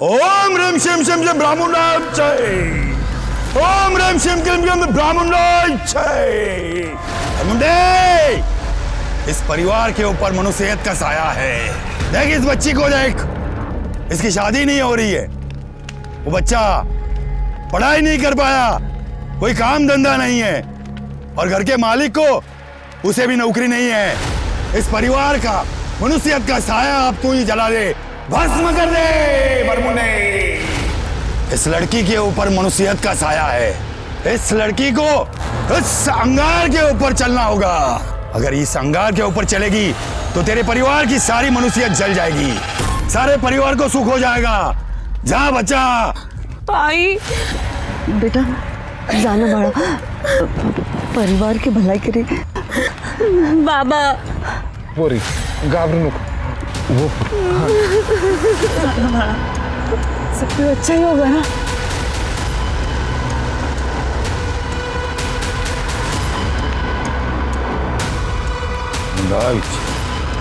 ओम ह्रीं शिम शिम शिम ब्राह्मणाय जय। ओम ह्रीं शिम किम किम ब्राह्मणाय जय। मुंडे, इस परिवार के ऊपर मनुष्यत का साया है। देख इस बच्ची को देख, इसकी शादी नहीं हो रही है। वो बच्चा पढ़ाई नहीं कर पाया, कोई काम धंधा नहीं है, और घर के मालिक को उसे भी नौकरी नहीं है। इस परिवार का मनुष्यत का साया अब तू ही जला दे, भस्म कर दे बरमुने। इस लड़की के ऊपर मनुष्यत का साया है। इस लड़की को इस अंगार के ऊपर चलना होगा। अगर इस अंगार के ऊपर चलेगी तो तेरे परिवार की सारी मनुष्यत जल जाएगी, सारे परिवार को सुख हो जाएगा। जा बच्चा। आई बेटा जाना बड़ा परिवार की भलाई करे। बाबा पोरी घाबरू नको। वो सब कुछ अच्छा ही होगा ना।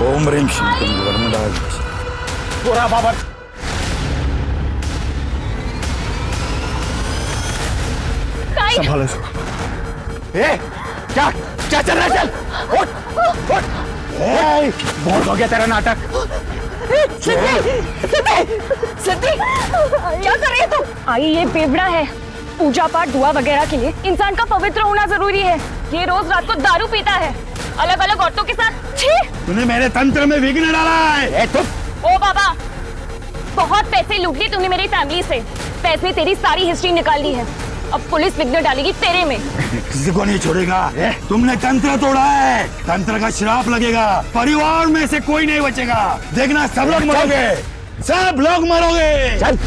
ओम ह्रीं शिम किम ब्राह्मणाय जय। पोरा बाबा संभालो इसको। ए, क्या क्या चल रहा है? चल उठ उठ। बहुत हो गया तेरा नाटक। सिद्धि क्या कर रही है तुम? आई ये बेवड़ा है। पूजा पाठ दुआ वगैरह के लिए इंसान का पवित्र होना जरूरी है। ये रोज रात को दारू पीता है, अलग अलग औरतों के साथ। छी! तूने मेरे तंत्र में विघ्न डाला है। ओ बाबा, बहुत पैसे लूट लिए तूने मेरी फैमिली से। पैसे तेरी सारी हिस्ट्री निकाल ली है। अब पुलिस विघ्न डालेगी तेरे में। किसी को नहीं छोड़ेगा। तुमने तंत्र तोड़ा है, तंत्र का श्राप लगेगा। परिवार में से कोई नहीं बचेगा। देखना सब लोग मरोगे, सब लोग मरोगे। चल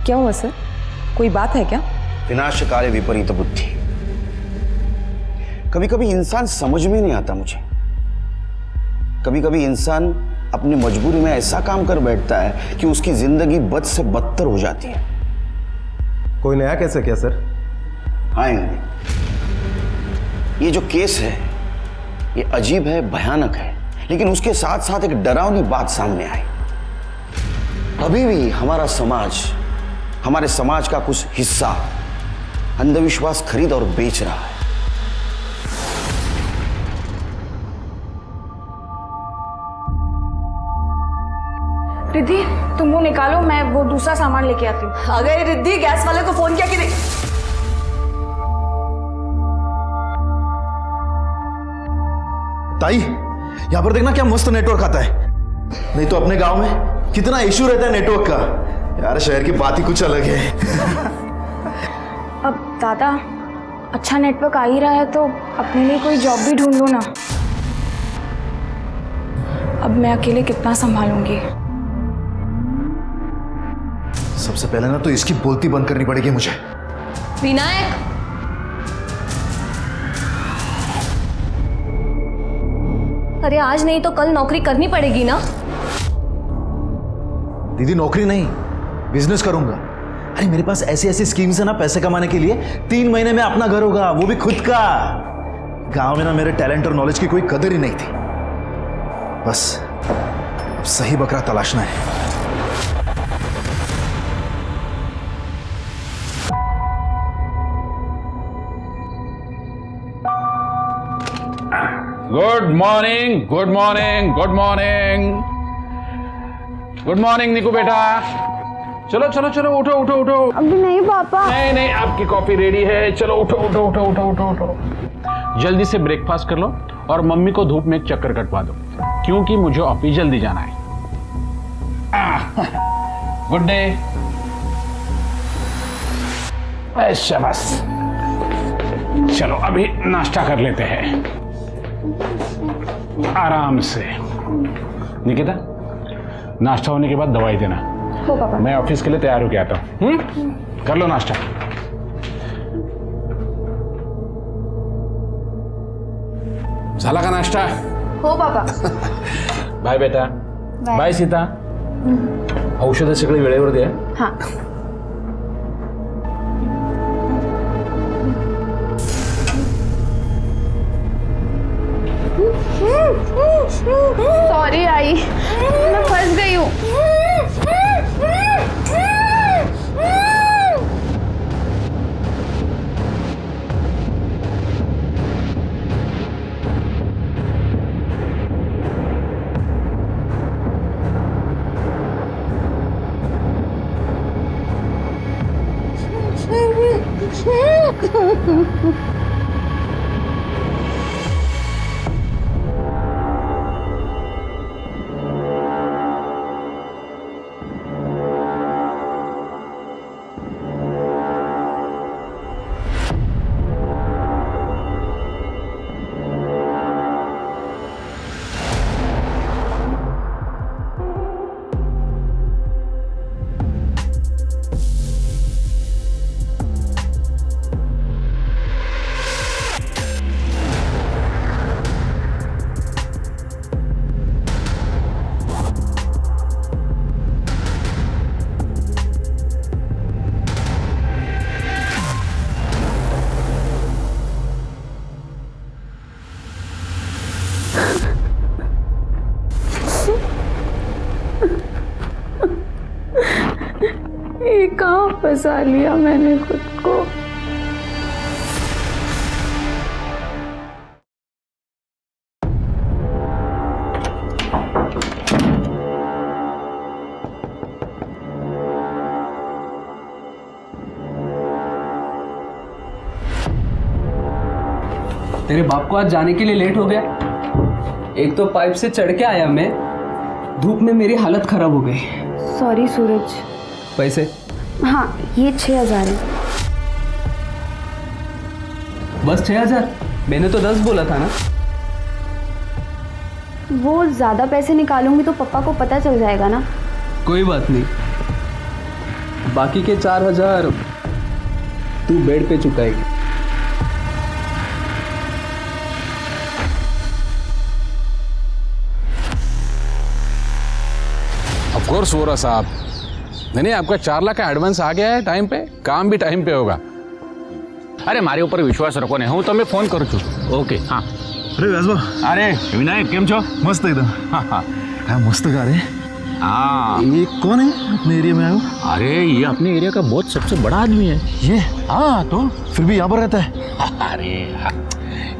क्या हुआ सर, कोई बात है क्या? विनाशकाले विपरीत बुद्धि। कभी कभी इंसान समझ में नहीं आता मुझे। कभी कभी इंसान अपनी मजबूरी में ऐसा काम कर बैठता है कि उसकी जिंदगी बद से बदतर हो जाती है। कोई नया केस है क्या सर? हाँ, ये जो केस है ये अजीब है, भयानक है, लेकिन उसके साथ साथ एक डरावनी बात सामने आई। अभी भी हमारे समाज का कुछ हिस्सा अंधविश्वास खरीद और बेच रहा है। रिद्धि, तुम वो निकालो, मैं वो दूसरा सामान लेके आती हूँ। आ गए रिद्धि, गैस वाले को फोन किया कि नहीं? ताई, यहां पर देखना क्या मस्त नेटवर्क आता है। नहीं तो अपने गांव में कितना इशू रहता है नेटवर्क का। यार शहर की बात ही कुछ अलग है। अब दादा, अच्छा नेटवर्क आ ही रहा है तो अपने लिए कोई जॉब भी ढूंढ लो ना। अब मैं अकेले कितना संभालूंगी। सबसे पहले ना तो इसकी बोलती बंद करनी पड़ेगी मुझे। विनायक, अरे आज नहीं तो कल नौकरी करनी पड़ेगी ना। दीदी नौकरी नहीं, बिजनेस करूंगा। अरे मेरे पास ऐसी ऐसी स्कीम्स है ना पैसे कमाने के लिए। 3 महीने में अपना घर होगा, वो भी खुद का। गांव में ना मेरे टैलेंट और नॉलेज की कोई कदर ही नहीं थी। बस अब सही बकरा तलाशना है। Good morning, good morning, good morning, good morning Niku बेटा। चलो चलो चलो उठो उठो उठो। अभी नहीं पापा। नहीं नहीं, आपकी कॉफी रेडी है। चलो उठो उठो उठो उठो उठो उठो। जल्दी से ब्रेकफास्ट कर लो और मम्मी को धूप में एक चक्कर कटवा दो, क्योंकि मुझे ऑफिस जल्दी जाना है। Good day. ऐसा बस, चलो अभी नाश्ता कर लेते हैं आराम से। निकिता, नाश्ता होने के बाद दवाई देना। हो पापा। मैं ऑफिस के लिए तैयार होके आता हूँ। कर लो नाश्ता। झाला का नाश्ता? हो पापा। बाय बेटा। बाय सीता। औषध सगळे वेळेवर दे। हाँ। सॉरी आई, मैं फंस गई हूँ। ये कहाँ फंसा लिया मैंने खुद को। तेरे बाप को आज जाने के लिए लेट हो गया। एक तो पाइप से चढ़ के आया मैं, धूप में मेरी हालत खराब हो गई। सॉरी सूरज। पैसे? हाँ, ये 6,000 है। बस 6,000? मैंने तो 10 बोला था ना। वो ज़्यादा पैसे निकालूंगी तो पापा को पता चल जाएगा ना। कोई बात नहीं, बाकी के 4,000 तू बेड पे चुकाएगी। ऑफ कोर्स वोरा साहब। नहीं, आपका 4 लाख का एडवांस आ गया है टाइम पे, काम भी टाइम पे होगा। अरे मारे ऊपर विश्वास रखो ने, હું તમે ફોન કરું છું। ઓકે હા। अरे व्यासबा, अरे विनायक केम છો? मस्त एकदम। हाँ हाँ क्या मस्त गा रहे। हाँ। ये कौन है अपने एरिया में आया हो? अरे ये अपने एरिया का बहुत सबसे बड़ा आदमी है ये? हाँ तो फिर भी यहाँ पर रहता है? अरे हाँ,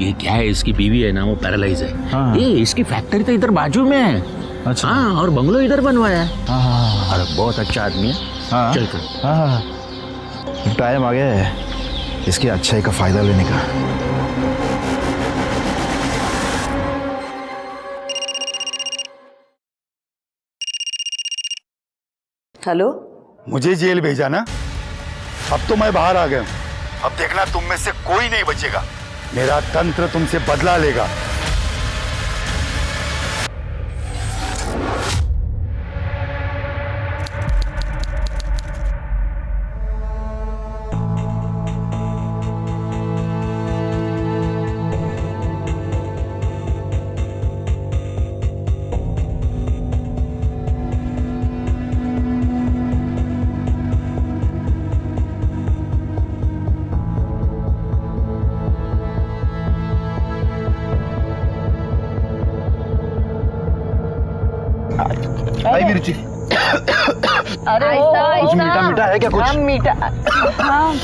ये क्या है, इसकी बीवी है ना, वो पैरालाइज है। हाँ। ये इसकी फैक्ट्री तो इधर बाजू में है। अच्छा। हाँ, और बंगलो इधर बनवाया है। हाँ अरे बहुत अच्छा आदमी है। हाँ चल कर। हाँ, टाइम आ गया है इसकी अच्छाई का फायदा लेने का। हेलो, मुझे जेल भेजा ना, अब तो मैं बाहर आ गया हूं। अब देखना तुम में से कोई नहीं बचेगा। मेरा तंत्र तुमसे बदला लेगा। आई मिर्ची। अरे कुछ मीठा मीठा है क्या? कुछ मीठा। हाँ,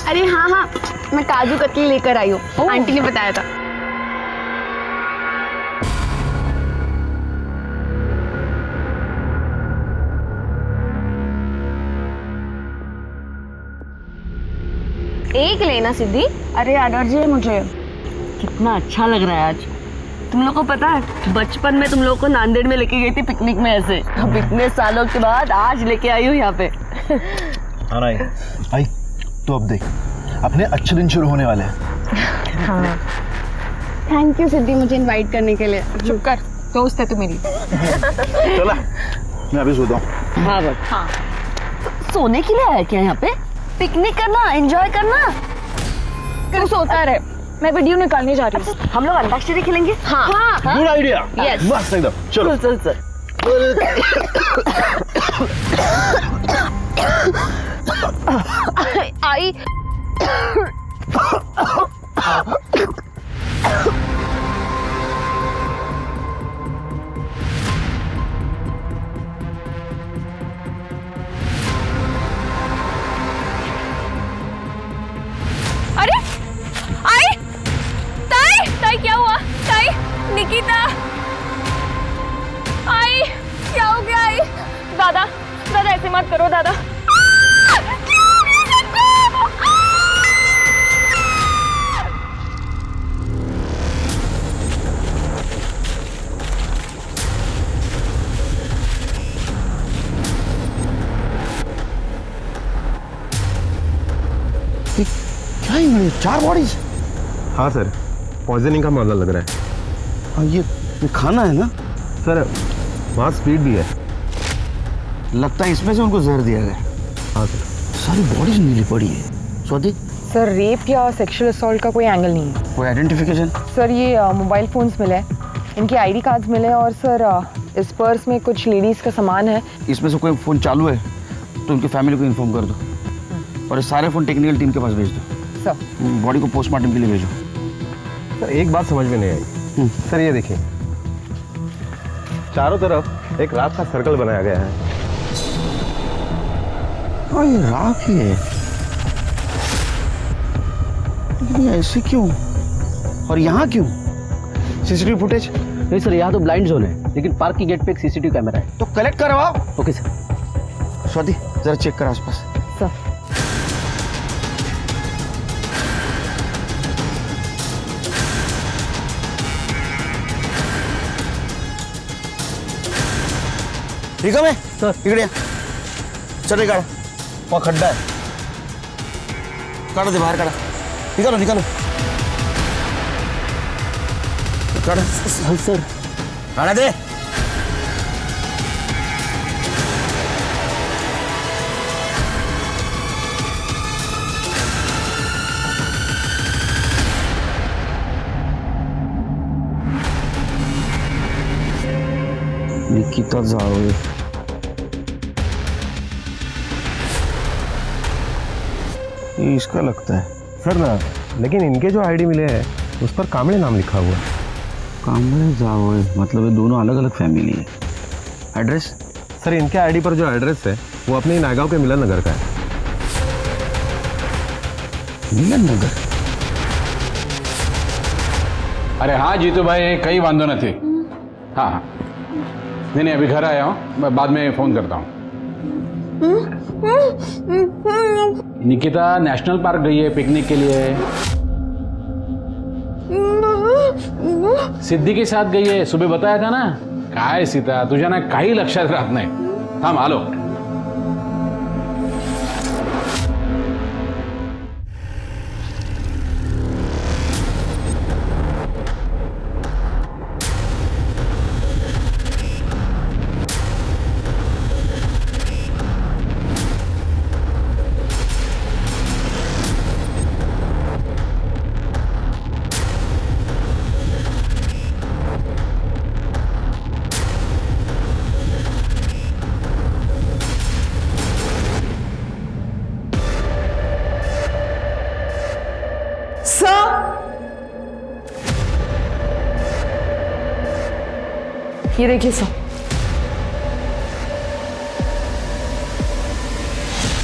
अरे हाँ हाँ, मैं काजू कतली लेकर आई हूँ, आंटी ने बताया था। एक लेना सिद्धि। अरे एलर्जी है मुझे। कितना अच्छा लग रहा है आज। तुम लोग को पता है बचपन में तुम लोग को नांदेड़ में लेके गई थी पिकनिक में ऐसे, अब इतने सालों के बाद आज लेके आई हूँ यहाँ पे। हाँ ना आई, तो अब देख अपने अच्छे दिन शुरू होने वाले हैं। हाँ थैंक यू सिद्धि मुझे इनवाइट करने के लिए। चुप कर, दोस्त है तू मेरी। चला मैं अभी सोता हूँ। हाँ बस हाँ। सोने के लिए आया क्या यहाँ पे? पिकनिक करना, एंजॉय करना। तू सोता रहे, मैं वीडियो निकालने जा रही हूँ। हम लोग अंताक्षरी खेलेंगे। हाँ गुड आइडिया। Yes. मस्त एकदम। चलो चल चल आई अरे आई, ताई ताई क्या हुआ? ताई, निकिता, आई क्या हो गया? आई दादा, दादा ऐसे मत करो दादा। क्या ये 4 बॉडीज? हाँ सर, पॉइजनिंग का मामला लग रहा है। हाँ ये खाना है ना सर, वहाँ स्पीड भी है। लगता है इसमें से उनको जहर दिया गया। हाँ सर। सारी बॉडीज नीली पड़ी है। स्वाति, सर रेप या सेक्सुअल असॉल्ट का कोई एंगल नहीं है। कोई आइडेंटिफिकेशन? सर ये मोबाइल फोन्स मिले, इनके आईडी कार्ड्स मिले और सर इस पर्स में कुछ लेडीज का सामान है। इसमें से कोई फोन चालू है तो उनकी फैमिली को इन्फॉर्म कर दो और ये सारे फोन टेक्निकल टीम के पास भेज दो। सर बॉडी को पोस्टमार्टम के लिए भेजो। सर एक बात समझ में नहीं आई। सर ये देखिए, चारों तरफ एक रात का सर्कल बनाया गया है। हाँ ये राख ही है, लेकिन ये ऐसे क्यों और यहाँ क्यों? CCTV footage? नहीं सर, यहाँ तो ब्लाइंड जोन है, लेकिन पार्क की गेट पे एक सीसीटीवी कैमरा है। तो कलेक्ट करवाओ। Okay sir. स्वाति जरा चेक कर आसपास। सर ठीक है मैं सर, इकड़े चल गाड़ा, वहाँ खड्डा है, काटो दे बाहर, काटा निकालो निकालो, काटा सर, काटा दे। निकिता जावे, ये इसका लगता है सर ना, लेकिन इनके जो आईडी मिले हैं उस पर कांबळे नाम लिखा हुआ है। कांबळे जावे मतलब ये दोनों अलग अलग फैमिली है। एड्रेस? सर इनके आईडी पर जो एड्रेस है वो अपने ही नायगांव के मिलन नगर का है। मिलन नगर? अरे हाँ जीतू भाई, कई वांदो नहीं। हाँ हाँ, नहीं अभी घर आया हूँ, मैं बाद में फ़ोन करता हूँ। निकिता नेशनल पार्क गई है पिकनिक के लिए, सिद्धि के साथ गई है, सुबह बताया था ना। काय सीता, तुझ्या ना काही लक्षात राहत नाही। थांब आलो। ये देखिए सर।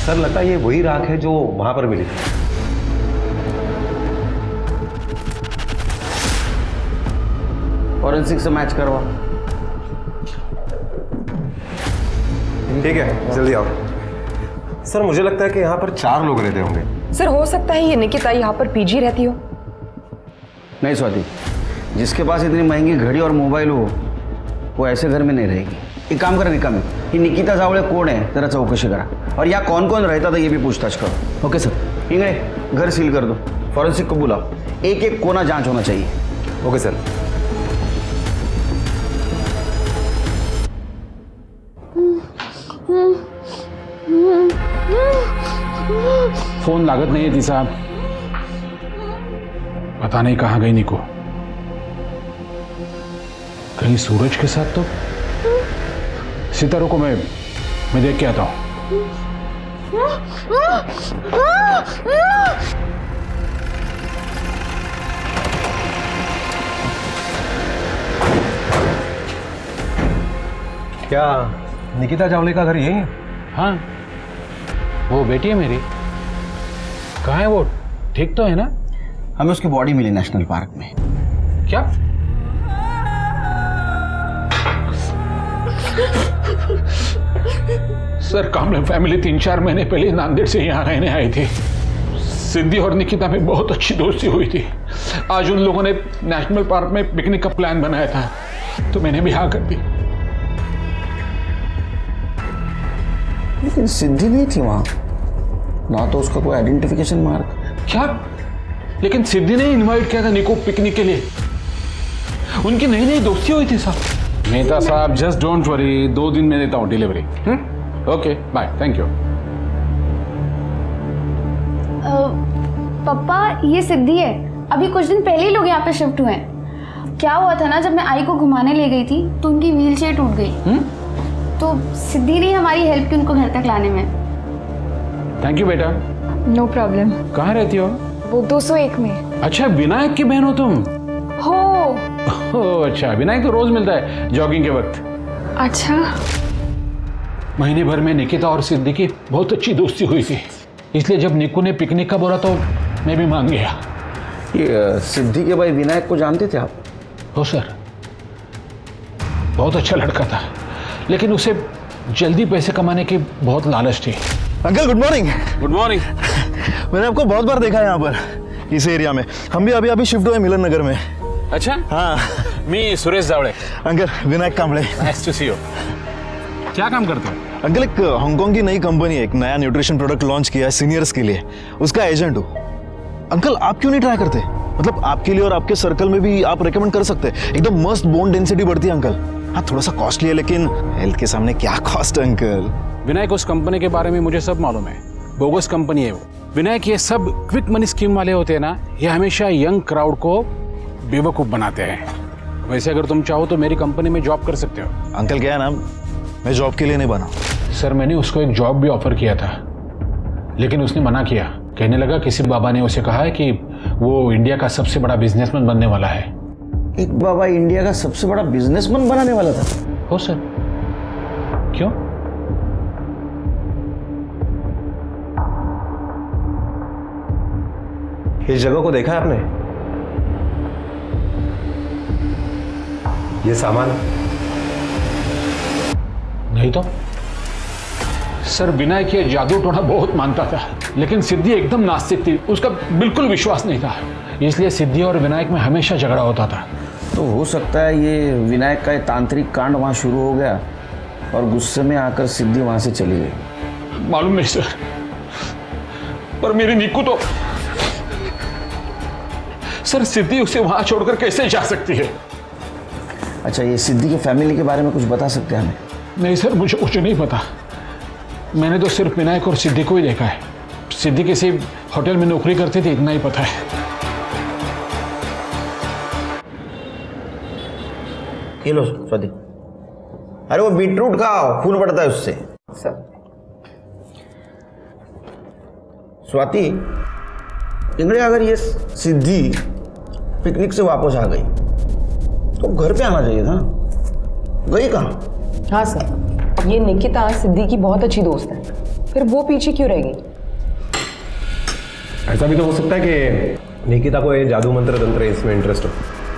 सर लगता है ये वही राख है जो वहां पर मिली थी। फॉरेंसिक से मैच करवा। ठीक है, जल्दी आओ। सर मुझे लगता है कि यहाँ पर 4 लोग रहते होंगे। सर हो सकता है ये निकिता यहाँ पर पीजी रहती हो। नहीं स्वाति, जिसके पास इतनी महंगी घड़ी और मोबाइल हो वो ऐसे घर में नहीं रहेगी। एक काम करा निकामी, ये निकिता जावळे कोण है जरा चौकशी करा, और यहाँ कौन कौन रहता था ये भी पूछताछ करो। Okay sir. इंगड़े घर सील कर दो, फॉरेंसिक को बुलाओ, एक एक कोना जांच होना चाहिए। Okay sir. फोन लागत नहीं है थी साहब, पता नहीं कहाँ गई निको। कहीं सूरज के साथ तो। सितारों को मैं देख के आता हूं। क्या निकिता जावले का घर यही है? हाँ, वो बेटी है मेरी। कहाँ है वो? ठीक तो है ना? हमें उसकी बॉडी मिली नेशनल पार्क में। क्या? सर कामले फैमिली 3-4 महीने पहले नांदेड़ से यहाँ रहने आई थी। सिद्धि और निकिता में बहुत अच्छी दोस्ती हुई थी। आज उन लोगों ने नेशनल पार्क में पिकनिक का प्लान बनाया था, तो मैंने भी हाँ कर दी। लेकिन सिद्धि नहीं थी वहां, ना तो उसका कोई आइडेंटिफिकेशन मार्क। क्या? लेकिन सिद्धि ने इनवाइट किया था निको पिकनिक के लिए। उनकी नई नई दोस्ती हुई थी साहब। मेहता साहब जस्ट डोंट वरी, 2 दिन में देता हूँ delivery. Okay bye, thank you. पापा ये सिद्धि है, अभी कुछ दिन पहले ही लोग यहाँ पे शिफ्ट हुए हैं। क्या हुआ था ना, जब मैं आई को घुमाने ले गई थी तो उनकी व्हील चेयर टूट गई। तो सिद्धि ने हमारी हेल्प की उनको घर तक लाने में। थैंक यू बेटा। No problem. कहाँ रहती हो? वो 201 में। अच्छा, विनायक की बहन हो तुम? हो। ओह अच्छा, विनायक तो रोज मिलता है जॉगिंग के वक्त। अच्छा। महीने भर में निकिता और सिद्धि की बहुत अच्छी दोस्ती हुई थी, इसलिए जब निकू ने पिकनिक का बोला तो मैं भी मान गया। ये सिद्धि के भाई विनायक को जानते थे आप? हो सर, बहुत अच्छा लड़का था, लेकिन उसे जल्दी पैसे कमाने की बहुत लालच थी। Uncle good morning. Good morning. मैंने आपको बहुत बार देखा है यहाँ पर, इस एरिया में। हम भी अभी शिफ्ट हुए मिलन नगर में। अच्छा हाँ। मी Suresh Jawale. Uncle Vinayak Kamble. Nice to see you. क्या काम करते हो? अंकल एक हांगकांग की नई कंपनी है, एक नया न्यूट्रिशन प्रोडक्ट लॉन्च किया है सीनियर्स के लिए, उसका एजेंट हूँ। अंकल आप क्यों नहीं ट्राई करते? मतलब आपके लिए और आपके सर्कल में भी आप रेकमेंड कर सकते हैं। एकदम मस्त बोन डेंसिटी बढ़ती है अंकल। हाँ थोड़ा सा कॉस्टली है, लेकिन हेल्थ के सामने क्या कॉस्ट है अंकल। विनायक उस कंपनी के बारे में मुझे सब मालूम है, बोगस कंपनी है वो। विनायक ये सब क्विक मनी स्कीम वाले होते हैं ना, ये हमेशा यंग क्राउड को बेवकूफ बनाते हैं। वैसे अगर तुम चाहो तो मेरी कंपनी में जॉब कर सकते हो। अंकल क्या है ना, मैं जॉब के लिए नहीं बना। सर मैंने उसको एक जॉब भी ऑफर किया था, लेकिन उसने मना किया। कहने लगा किसी बाबा ने उसे कहा है कि वो इंडिया का सबसे बड़ा बिजनेसमैन बनने वाला है। एक बाबा इंडिया का सबसे बड़ा बिजनेसमैन बनाने वाला था? हो सर। क्यों? इस जगह को देखा है आपने? ये सामान नहीं तो सर, विनायक ये जादू टोना बहुत मानता था, लेकिन सिद्धि एकदम नास्तिक थी, उसका बिल्कुल विश्वास नहीं था। इसलिए सिद्धि और विनायक में हमेशा झगड़ा होता था। तो हो सकता है ये विनायक का ये तांत्रिक कांड वहां शुरू हो गया और गुस्से में आकर सिद्धि वहां से चली गई। मालूम नहीं सर, पर मेरी निक्कू तो। सर सिद्धि उसे वहां छोड़कर कैसे जा सकती है? अच्छा, ये सिद्धि की फैमिली के बारे में कुछ बता सकते हैं हमें? नहीं सर, मुझे कुछ नहीं पता। मैंने तो सिर्फ विनायक और सिद्धि को ही देखा है। सिद्धि किसी होटल में नौकरी करती थी, इतना ही पता है। ये लो स्वाति। अरे वो बीटरूट खाओ, खून बढ़ता है उससे। सर स्वाति, इंगड़े अगर ये सिद्धि पिकनिक से वापस आ गई तो घर पे आना चाहिए था, गई कहाँ? हाँ सर, ये निकिता सिद्धि की बहुत अच्छी दोस्त है, फिर वो पीछे क्यों रहेगी? ऐसा भी तो हो सकता है कि निकिता को ये जादू मंत्र तंत्र इसमें इंटरेस्ट हो।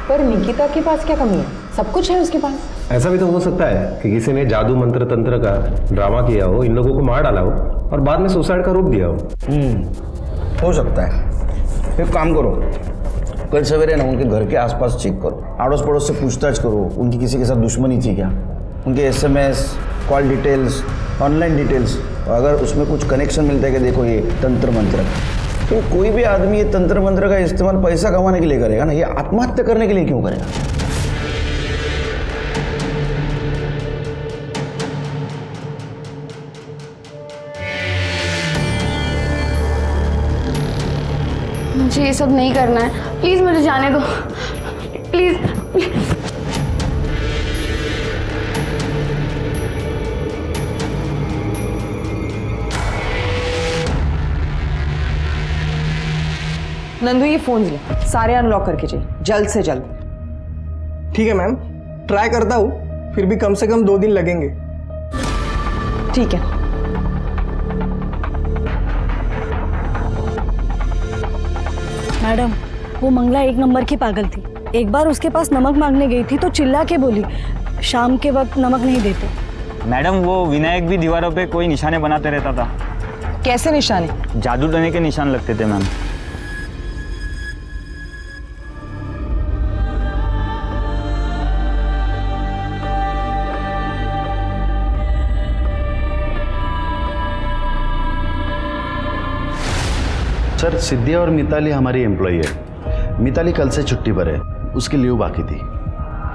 पर निकिता के पास क्या कमी है? सब कुछ है उसके पास। ऐसा भी तो हो सकता है कि किसी ने जादू मंत्र तंत्र का ड्रामा किया हो, इन लोगों को मार डाला हो और बाद में सुसाइड का रूप दिया हो। हो सकता है। एक काम करो, कल सवेरे ना उनके घर के आसपास चेक करो, आड़ोस पड़ोस से पूछताछ करो, उनकी किसी के साथ दुश्मनी थी क्या, उनके SMS, call details, online details, अगर उसमें कुछ कनेक्शन मिलता है कि देखो ये तंत्र मंत्र, तो कोई भी आदमी ये तंत्र मंत्र का इस्तेमाल पैसा कमाने के लिए करेगा ना, ये आत्महत्या करने के लिए क्यों करेगा? मुझे ये सब नहीं करना है, प्लीज मुझे जाने दो, प्लीज। नंदू ये फोन ले, सारे अनलॉक करके चाहिए, जल्द से जल्द। ठीक है मैम, ट्राई करता हूँ, फिर भी कम से कम 2 दिन लगेंगे। ठीक है। मैडम, वो मंगला 1 नंबर की पागल थी। एक बार उसके पास नमक मांगने गई थी तो चिल्ला के बोली, शाम के वक्त नमक नहीं देते। मैडम, वो विनायक भी दीवारों पे कोई निशाने बनाते रहता था। कैसे निशाने? जादू टोने के निशान लगते थे मैम। सर, सिद्धि और मिताली हमारी एम्प्लॉई है। मिताली कल से छुट्टी पर है, उसकी लीव बाकी थी।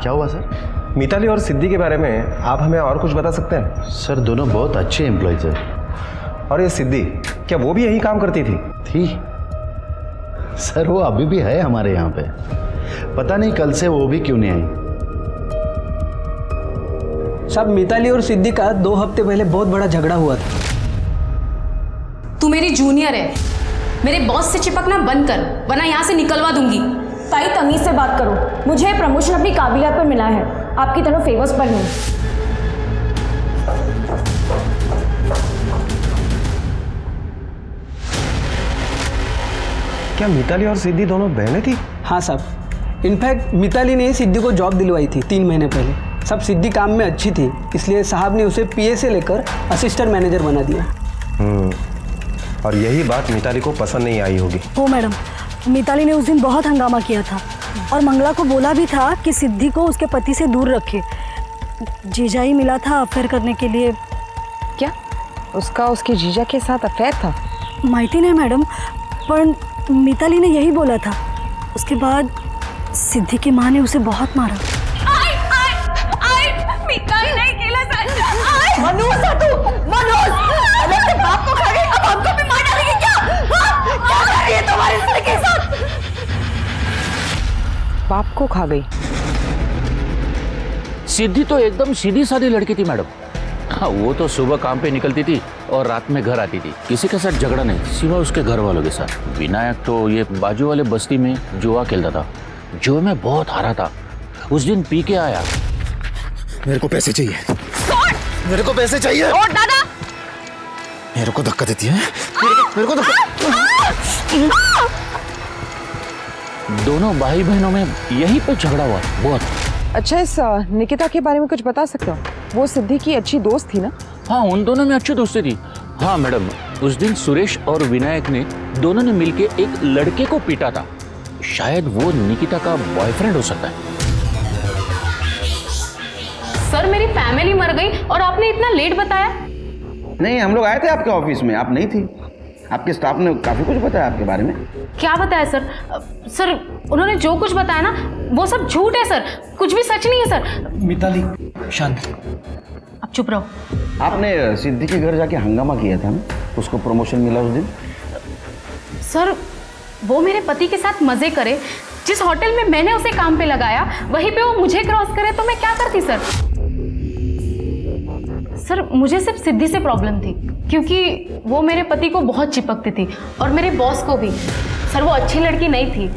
क्या हुआ सर? मिताली और सिद्धि के बारे में आप हमें और कुछ बता सकते हैं? सर, दोनों बहुत अच्छे एम्प्लॉयज हैं। और ये सिद्धि, क्या वो भी यही काम करती थी? सर, वो अभी भी है हमारे यहाँ पे। पता नहीं कल से वो भी क्यों नहीं आई। साहब, मिताली और सिद्धि का 2 हफ्ते पहले बहुत बड़ा झगड़ा हुआ था। तू मेरी जूनियर है, मेरे बॉस से चिपकना बंद कर, वरना यहाँ से निकलवा दूंगी। ताई, तमीज से बात करो। मुझे प्रमोशन अपनी काबिलियत पर मिला है, आपकी तरह फेवर्स पर नहीं। क्या मिताली और सिद्धि दोनों बहनें थी? हाँ साहब, इनफैक्ट मिताली ने सिद्धि को जॉब दिलवाई थी 3 महीने पहले। सब सिद्धि काम में अच्छी थी, इसलिए साहब ने उसे PA से लेकर असिस्टेंट मैनेजर बना दिया। और यही बात मिताली को पसंद नहीं आई होगी। ओ मैडम, मिताली ने उस दिन बहुत हंगामा किया था और मंगला को बोला भी था कि सिद्धि को उसके पति से दूर रखे। जीजा ही मिला था अफेयर करने के लिए। क्या उसका उसके जीजा के साथ अफेयर था? माहिती नहीं मैडम, पर मिताली ने यही बोला था। उसके बाद सिद्धि की माँ ने उसे बहुत मारा। मिताली नहीं खेला सर। मनोज है तू, मनोज। अलग से बाप को खा गई, अब हमको भी मार डालेगी क्या? हाँ? क्या कर रही है तुम्हारे लड़के के साथ? बाप को खा गई? सिद्धि तो एकदम सीधी सादी लड़की थी मैडम। हाँ, वो तो सुबह काम पे निकलती थी और रात में घर आती थी। किसी के साथ झगड़ा नहीं, सिवा उसके घर वालों के साथ। विनायक तो ये बाजू वाले बस्ती में जुआ खेलता था, जो मैं बहुत हारा था। उस दिन पी के आया। मेरे को पैसे चाहिए, मेरे को पैसे चाहिए। और दादा, मेरे को धक्का देती है, मेरे को धक्का। दोनों भाई बहनों में यही पे झगड़ा हुआ बहुत। अच्छा, इस निकिता के बारे में कुछ बता सकते हो? वो सिद्धि की अच्छी दोस्त थी ना? हाँ, उन दोनों में अच्छी दोस्ती थी। हाँ मैडम, उस दिन सुरेश और विनायक ने दोनों ने मिलके एक लड़के को पीटा था। शायद वो निकिता का बॉयफ्रेंड हो सकता है। सर, मेरी फैमिली मर गई और आपने इतना लेट बताया? नहीं, हम लोग आए थे आपके ऑफिस में, आप नहीं थी। आपके स्टाफ ने काफी कुछ बताया आपके बारे में। क्या बताया सर? सर, उन्होंने जो कुछ बताया ना, वो सब झूठ है सर, कुछ भी सच नहीं है सर। मिताली, शांत। अब चुप रहो। आपने सिद्धि के घर जाके हंगामा किया था ना, उसको प्रमोशन मिला उस दिन। सर, वो मेरे पति के साथ मजे करे। जिस होटल में मैंने उसे काम पे लगाया, वहीं पे वो मुझे क्रॉस करे तो मैं क्या करती सर? सर, मुझे सिर्फ सिद्धि से प्रॉब्लम थी, क्योंकि वो मेरे पति को बहुत चिपकती थी और मेरे बॉस को भी। सर, वो अच्छी लड़की नहीं थी।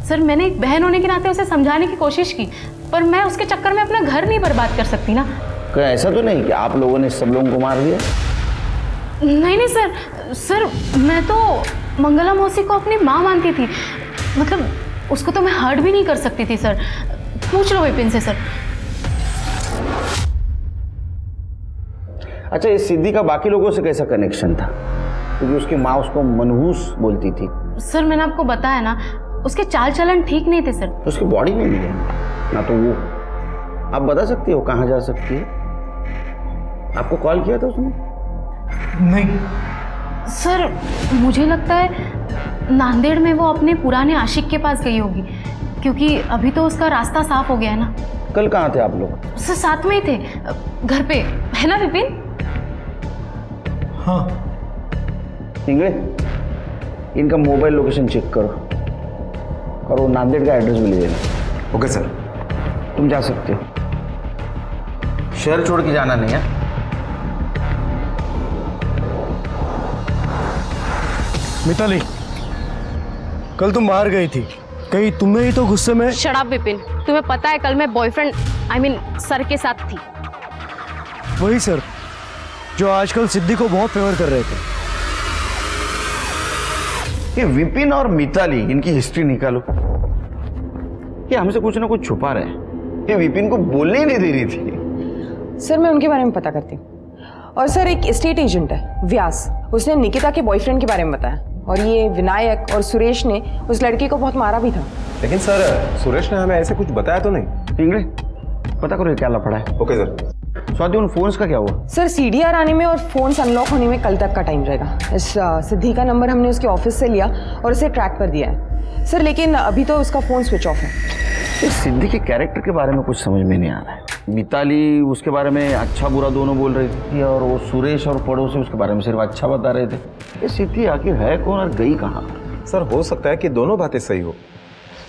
सर, मैंने एक बहन होने के नाते उसे समझाने की कोशिश की, पर मैं उसके चक्कर में अपना घर नहीं बर्बाद कर सकती ना। क्या ऐसा तो नहीं कि आप लोगों ने सब लोगों को मार दिया? नहीं नहीं सर, सर मैं तो मंगला मौसी को अपनी माँ मानती थी। मतलब उसको तो मैं हर्ट भी नहीं कर सकती थी सर। पूछ लो विपिन से सर। अच्छा, इस सिद्धि का बाकी लोगों से कैसा कनेक्शन था? क्योंकि उसकी माँ उसको मनहूस बोलती थी। सर मैंने आपको बताया ना, उसके चाल चलन ठीक नहीं थे सर। तो उसकी बॉडी में भी है ना, तो वो आप बता सकती हो कहाँ जा सकती है? आपको कॉल किया था उसने? नहीं सर मुझे लगता है नांदेड़ में वो अपने पुराने आशिक के पास गई होगी, क्योंकि अभी तो उसका रास्ता साफ हो गया है ना। कल कहाँ थे आप लोग? सर साथ में ही थे, घर पे, है ना विपिन? हाँ। इंगड़े, इनका मोबाइल लोकेशन चेक करो और वो नांदेड़ का एड्रेस भी ले देना। Okay sir. तुम जा सकते हो, शहर छोड़ के जाना नहीं है। मिताली, कल तुम बाहर गई थी, कहीं तुम्हें ही तो गुस्से में। शराब विपिन, तुम्हें पता है कल मैं बॉयफ्रेंड सर के साथ थी। वही सर जो आजकल सिद्धि को बहुत फेवर कर रहे थे। ये विपिन और मिताली, इनकी हिस्ट्री निकालो। ये हमसे कुछ ना कुछ छुपा रहे हैं। ये विपिन को बोलने ही नहीं दे रही थी। सर मैं उनके बारे में पता करती हूँ। और सर एक एस्टेट एजेंट है व्यास, उसने निकिता के बॉयफ्रेंड के बारे में बताया, और ये विनायक और सुरेश ने उस लड़की को बहुत मारा भी था। लेकिन सर सुरेश ने हमें ऐसे कुछ बताया तो नहीं। इंगड़े, पता करो ये क्या लफड़ा है। Okay sir. स्वाति, उन फोन्स का क्या हुआ? सर सीडीआर आने में और फोन्स अनलॉक होने में कल तक का टाइम रहेगा। इस सिद्धि का नंबर हमने उसके ऑफिस से लिया और उसे ट्रैक पर दिया है सर, लेकिन अभी तो उसका फोन स्विच ऑफ है। इस सिद्धि के कैरेक्टर के बारे में कुछ समझ में नहीं आ रहा है। मिताली उसके बारे में अच्छा बुरा दोनों बोल रही थी, और वो सुरेश और पड़ोसी उसके बारे में सिर्फ अच्छा बता रहे थे। ये सिद्धि आखिर है कौन और गई कहाँ? सर हो सकता है कि दोनों बातें सही हो।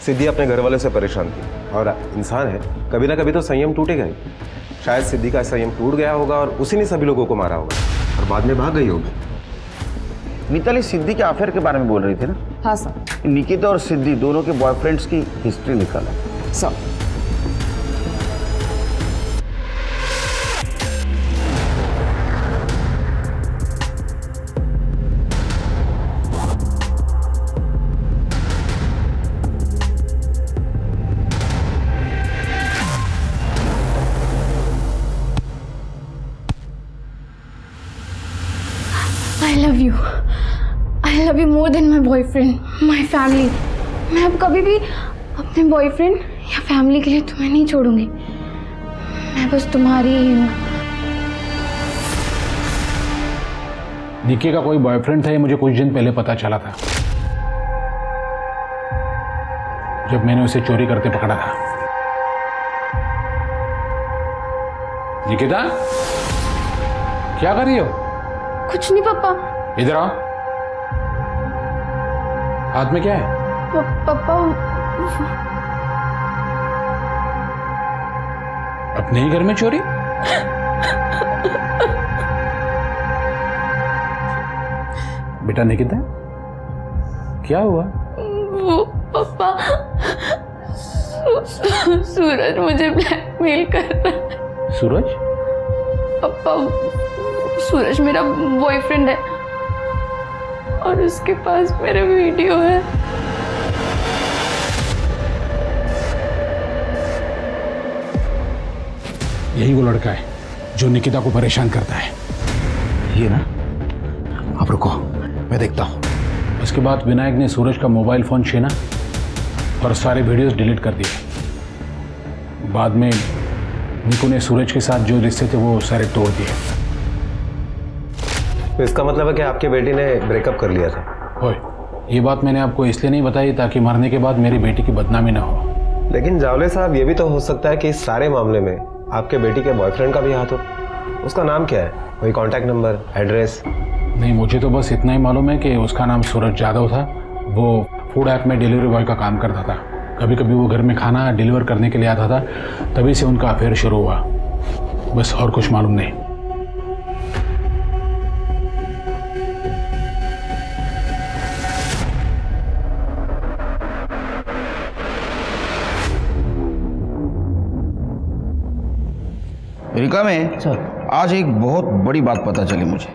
सिद्धि अपने घर वालों से परेशान थी और इंसान है, कभी ना कभी तो संयम टूटेगा ही। शायद सिद्धि का संयम टूट गया होगा और उसी ने सभी लोगों को मारा होगा और बाद में भाग गई होगी। मिताली सिद्धि के अफेयर के बारे में बोल रही थी ना? हाँ सर। निकिता और सिद्धि दोनों के बॉयफ्रेंड्स की हिस्ट्री निकाला sir. I love you more than my boyfriend, my family. मैं अब कभी भी अपने बॉयफ्रेंड या फैमिली के लिए तुम्हें नहीं छोड़ूंगी। मैं बस तुम्हारी ही हूँ। निकी का कोई बॉयफ्रेंड था, ये मुझे कुछ दिन पहले पता चला था, जब मैंने उसे चोरी करते पकड़ा था। निकिता, क्या कर रही हो? कुछ नहीं पापा। इधर आओ। हाथ में क्या है? पापा अपने ही घर में चोरी? बेटा निकिता, क्या हुआ? वो पापा सूरज मुझे ब्लैकमेल कर रहा है। सूरज? पापा सूरज मेरा बॉयफ्रेंड है और उसके पास मेरा वीडियो है। यही वो लड़का है जो निकिता को परेशान करता है। ये ना, आप रुको, मैं देखता हूं। उसके बाद विनायक ने सूरज का मोबाइल फोन छीना और सारे वीडियोस डिलीट कर दिए। बाद में निकू ने सूरज के साथ जो रिश्ते थे वो सारे तोड़ दिए। तो इसका मतलब है कि आपके बेटी ने ब्रेकअप कर लिया था? ओए, ये बात मैंने आपको इसलिए नहीं बताई ताकि मरने के बाद मेरी बेटी की बदनामी ना हो। लेकिन जावले साहब, ये भी तो हो सकता है कि इस सारे मामले में आपके बेटी के बॉयफ्रेंड का भी हाथ हो। उसका नाम क्या है? कोई कांटेक्ट नंबर, एड्रेस? नहीं, मुझे तो बस इतना ही मालूम है कि उसका नाम सूरज यादव था। वो फूड ऐप में डिलीवरी बॉय का काम करता था। कभी कभी वो घर में खाना डिलीवर करने के लिए आता था, तभी से उनका अफेयर शुरू हुआ। बस और कुछ मालूम नहीं। अमेरिका में सर आज एक बहुत बड़ी बात पता चली मुझे।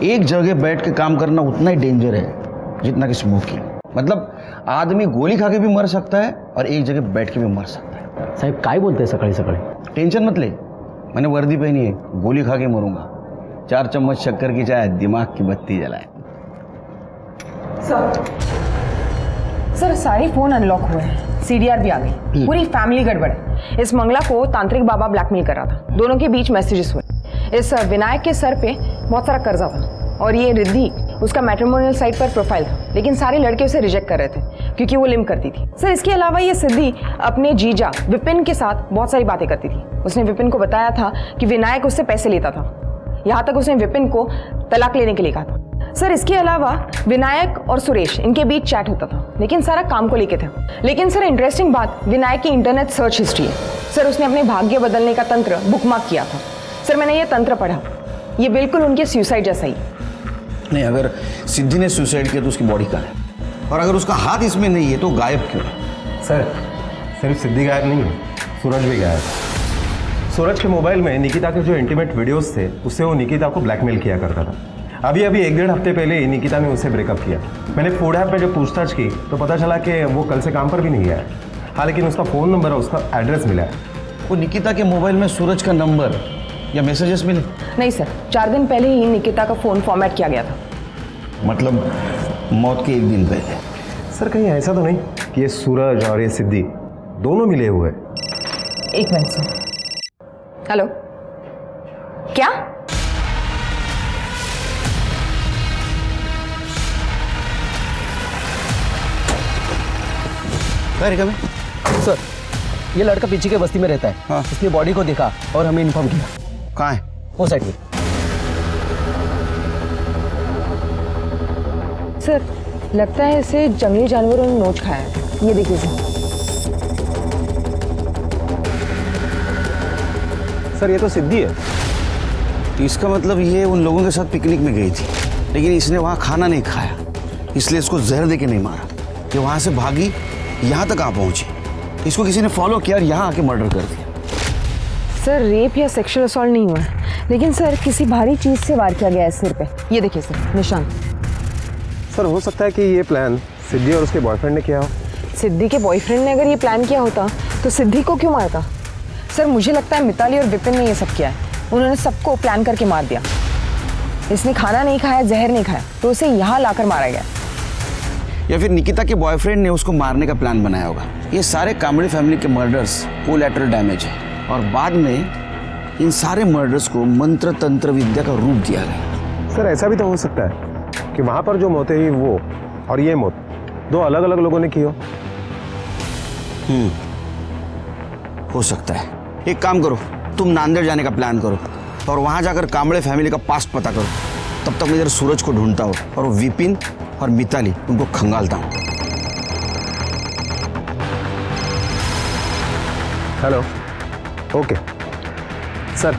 एक जगह बैठ के काम करना उतना ही डेंजर है जितना कि स्मोकिंग। मतलब आदमी गोली खा के भी मर सकता है और एक जगह बैठ के भी मर सकता है। साहब काय बोलते हैं सकाळी सकाळी? टेंशन मत ले, मैंने वर्दी पहनी है, गोली खा के मरूंगा। 4 चम्मच शक्कर की चाय दिमाग की बत्ती जलाए। सर सारे फोन अनलॉक हुए हैं, सीडीआर भी आ गई, पूरी फैमिली गड़बड़ है। इस मंगला को तांत्रिक बाबा ब्लैकमेल कर रहा था, दोनों के बीच मैसेजेस हुए। इस विनायक के सर पे बहुत सारा कर्जा था और ये रिद्धि उसका मैट्रिमोनियल साइट पर प्रोफाइल था, लेकिन सारे लड़के उसे रिजेक्ट कर रहे थे क्योंकि वो लिम करती थी। सर इसके अलावा ये सिद्धि अपने जीजा विपिन के साथ बहुत सारी बातें करती थी। उसने विपिन को बताया था कि विनायक उससे पैसे लेता था, यहाँ तक उसने विपिन को तलाक लेने के लिए कहा था। सर इसके अलावा विनायक और सुरेश इनके बीच चैट होता था, लेकिन सारा काम को लेके था। लेकिन सर इंटरेस्टिंग बात विनायक की इंटरनेट सर्च हिस्ट्री है। सर उसने अपने भाग्य बदलने का तंत्र बुकमार्क किया था। सर मैंने ये तंत्र पढ़ा, ये बिल्कुल उनके सुसाइड जैसा ही। नहीं, अगर सिद्धि ने सुसाइड किया तो उसकी बॉडी कहाँ है, और अगर उसका हाथ इसमें नहीं है तो गायब क्यों है? सर सिर्फ सिद्धि गायब नहीं है, सूरज भी गायब है। सूरज के मोबाइल में निकिता के जो इंटीमेट वीडियोस थे उससे वो निकिता को ब्लैकमेल किया करता था। अभी 1-1.5 हफ्ते पहले ही निकिता ने उससे ब्रेकअप किया। मैंने फूड ऐप पे जब पूछताछ की तो पता चला कि वो कल से काम पर भी नहीं गया है। हाँ, लेकिन उसका फ़ोन नंबर और उसका एड्रेस मिला है। वो निकिता के मोबाइल में सूरज का नंबर या मैसेजेस मिले? नहीं सर, 4 दिन पहले ही निकिता का फोन फॉर्मेट किया गया था। मतलब मौत के 1 दिन पहले? सर कहीं ऐसा तो नहीं कि ये सूरज और ये सिद्धि दोनों मिले हुए? एक मिनट सर। हेलो, क्या? सर ये लड़का पीछे के बस्ती में रहता है। हाँ। इसने बॉडी को देखा और हमें इन्फॉर्म किया। कहाँ है? वो साइड में। सर लगता है इसे जंगली जानवरों ने नोच खाया है। ये देखिए सर ये तो सिद्धि है। तो इसका मतलब ये उन लोगों के साथ पिकनिक में गई थी, लेकिन इसने वहाँ खाना नहीं खाया, इसलिए इसको जहर देके नहीं मारा। ये वहाँ से भागी, यहाँ तक आ पहुँची, इसको किसी ने फॉलो किया और यहाँ आके मर्डर कर दिया। सर रेप या सेक्सुअल असॉल्ट नहीं हुआ, लेकिन सर किसी भारी चीज से वार किया गया है सिर पे। ये देखिए सर निशान। सर हो सकता है कि ये प्लान सिद्धि और उसके बॉयफ्रेंड ने किया हो। सिद्धि के बॉयफ्रेंड ने अगर ये प्लान किया होता तो सिद्धि को क्यों मारता? सर मुझे लगता है मिताली और विपिन ने ये सब किया है। उन्होंने सबको प्लान करके मार दिया। इसने खाना नहीं खाया, जहर नहीं खाया, तो उसे यहाँ लाकर मारा गया। या फिर निकिता के बॉयफ्रेंड ने उसको मारने का प्लान बनाया होगा। ये सारे कामड़ी फैमिली के मर्डर्स कोलैटरल डैमेज है, और बाद में इन सारे मर्डर्स को मंत्र तंत्र विद्या का रूप दिया गया। सर ऐसा भी तो हो सकता है कि वहां पर जो मौतें हुई वो और ये मौत 2 अलग-अलग लोगों ने की हो। हो सकता है। एक काम करो, तुम नांदेड़ जाने का प्लान करो और वहां जाकर कामड़े फैमिली का पास्ट पता करो। तब तक मैं इधर सूरज को ढूंढता हूँ और विपिन और मिताली उनको खंगालता हूँ। हेलो, ओके सर,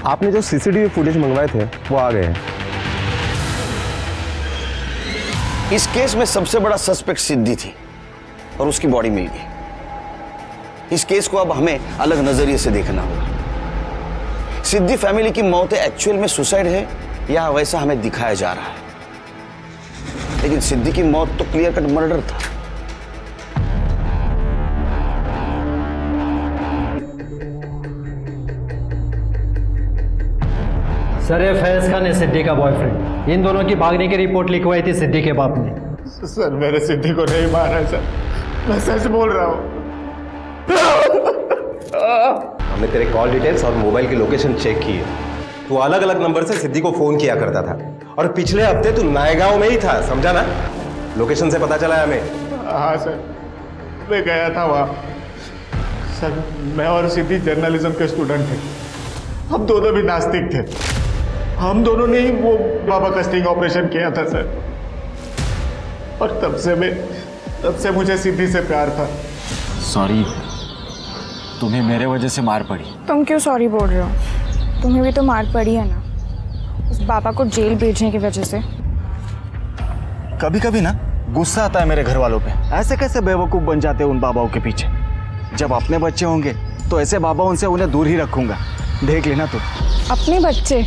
आपने जो सीसीटीवी फुटेज मंगवाए थे वो आ गए हैं। इस केस में सबसे बड़ा सस्पेक्ट सिद्धि थी और उसकी बॉडी मिल गई। इस केस को अब हमें अलग नजरिए से देखना होगा। सिद्धि फैमिली की मौत एक्चुअल में सुसाइड है या वैसा हमें दिखाया जा रहा है, लेकिन सिद्धि की मौत तो क्लियर कट मर्डर था। सर ये फैज खान है सिद्धि का बॉयफ्रेंड। इन दोनों की भागने की रिपोर्ट लिखवाई थी सिद्धि के बाप ने। सर मेरे सिद्धि को नहीं मारा है सर, मैं सच बोल रहा हूँ। हमने तेरे कॉल डिटेल्स और मोबाइल की लोकेशन चेक की है। तू अलग अलग नंबर से सिद्धि को फोन किया करता था और पिछले हफ्ते तू नायगांव में ही था, समझा ना? लोकेशन से पता चला है हमें। हाँ सर, मैं गया था वहाँ। सर मैं और सिद्धि जर्नलिज्म के स्टूडेंट थे, हम दोनों भी नास्तिक थे। हम दोनों ने ही वो बाबा का स्टिंग ऑपरेशन किया था सर, और तब से मुझे सिद्धि से प्यार था। सॉरी, तुम्हें मेरे वजह से मार पड़ी। तुम क्यों सॉरी बोल रहे हो? तुम्हें भी तो मार पड़ी है ना, उस बाबा को जेल भेजने की वजह से। कभी कभी ना गुस्सा आता है मेरे घर वालों पे। ऐसे कैसे बेवकूफ़ बन जाते हैं उन बाबाओं के पीछे। जब अपने बच्चे होंगे तो ऐसे बाबा उनसे उन्हें दूर ही रखूंगा, देख लेना तू। अपने बच्चे?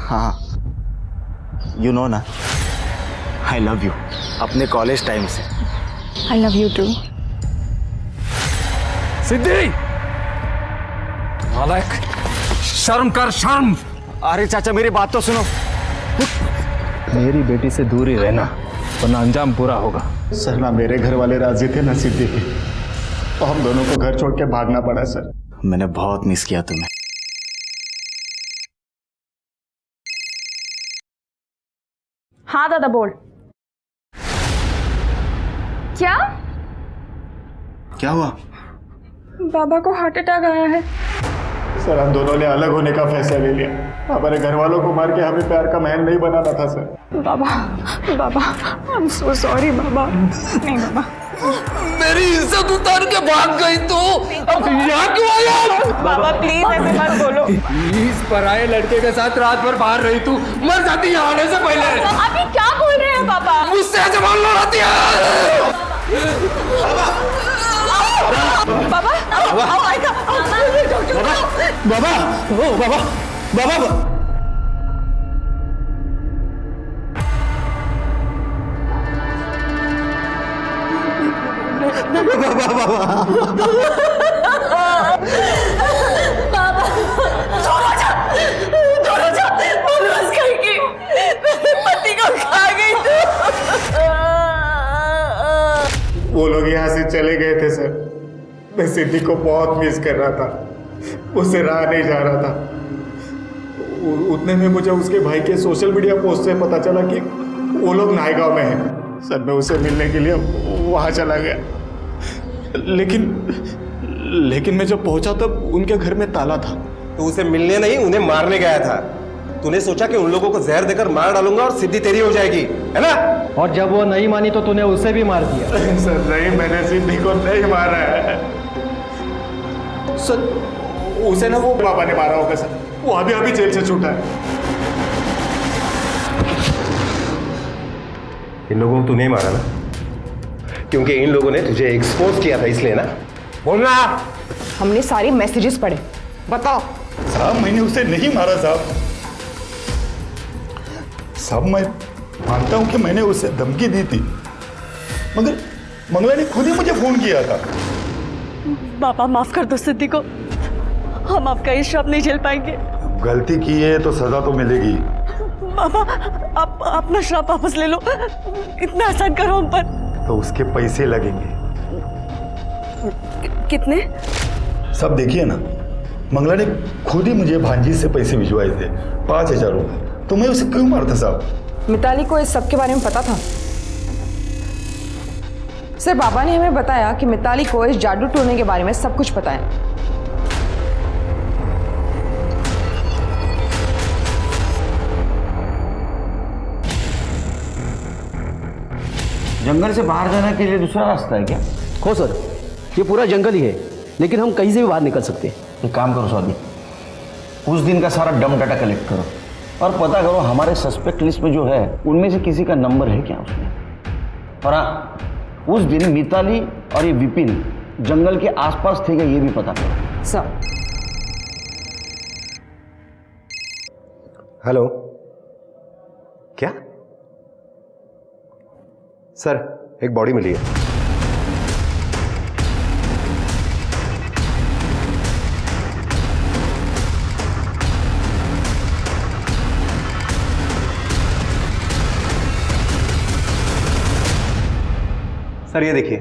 हाँ, यू नो ना, आई लव यू अपने कॉलेज टाइम से। I love you too. Siddhi, नालायक, शर्म कर, शर्म। अरे चाचा मेरी बात तो सुनो। मेरी बेटी से दूर ही रहना वरना अंजाम बुरा होगा। सर ना मेरे घर वाले राजी थे ना सिद्धि के, तो हम दोनों को घर छोड़ के भागना पड़ा सर। मैंने बहुत मिस किया तुम्हें। हाँ दादा बोल। क्या क्या हुआ? बाबा को हार्ट अटैक आया है। सर हम दोनों ने अलग होने का फैसला ले लिया। हमारे घर वालों को मार के हमें प्यार का महल नहीं बनाना था सर। बाबा बाबा आई एम सो सॉरी बाबा। नहीं बाबा, मेरी इज्जत उतार के भाग गई तू, अब यहाँ क्यों आया? बाबा प्लीज ऐसे मत बोलो। प्लीज, पराये लड़के के साथ रात भर बाहर रही तू, मर जाती यहाँ आने से पहले। अभी क्या बोल रहे हैं पापा? मुझसे जवान लड़ाती है। बाबा आओ आएगा। बाबा ओ बाबा बाबा पति को खा गई वो लोग यहाँ से चले गए थे सर। मैं सिद्धि को बहुत मिस कर रहा था, उससे रहा नहीं जा रहा था। उतने में मुझे उसके भाई के सोशल मीडिया पोस्ट से पता चला कि वो लोग नायगांव में हैं। सर मैं उसे मिलने के लिए वहाँ चला गया, लेकिन मैं जब पहुंचा तब उनके घर में ताला था। तो उसे मिलने नहीं, उन्हें मारने गया था। तूने सोचा कि उन लोगों को जहर देकर मार डालूंगा और सिद्धि तेरी हो जाएगी, है ना? और जब वो नहीं मानी तो तूने उसे भी मार दिया। सर नहीं, मैंने सिद्धि को नहीं मारा है सर। उसे ना वो पापा ने मारा होगा सर। वो अभी जेल से छूटा है। इन लोगों को तू नहीं मारा ना, क्योंकि इन लोगों ने तुझे एक्सपोज किया था, इसलिए ना। बोलना। हमने सारे मैसेजेस पढ़े, बताओ। साहब मैंने उसे नहीं मारा साहब। साहब मैं मानता हूं कि मैंने उसे धमकी दी थी, मगर मंगला ने खुद ही मुझे फोन किया था। बाबा माफ कर दो सिद्धि को, हम आपका ये श्राप नहीं झेल पाएंगे। गलती की है तो सजा तो मिलेगी। बाबा आप अपना श्राप वापस ले लो, इतना आसान करो हम पर। तो उसके पैसे लगेंगे। कितने? सब देखिए ना, मंगला ने खुद ही मुझे भांजी से पैसे भिजवाए थे, 5,000 रुपए। तो मैं उसे क्यों मारता साहब? मिताली को इस सब के बारे में पता था सर। बाबा ने हमें बताया कि मिताली को इस जादू टोने के बारे में सब कुछ पता है। जंगल से बाहर जाने के लिए दूसरा रास्ता है क्या? हो सर, ये पूरा जंगल ही है, लेकिन हम कहीं से भी बाहर निकल सकते हैं। एक काम करो सौदी, उस दिन का सारा डम डाटा कलेक्ट करो और पता करो हमारे सस्पेक्ट लिस्ट में जो है उनमें से किसी का नंबर है क्या उसमें। और हाँ, उस दिन मिताली और ये विपिन जंगल के आसपास थे क्या ये भी पता करो। सर हेलो, क्या सर? एक बॉडी मिली है। सर ये देखिए,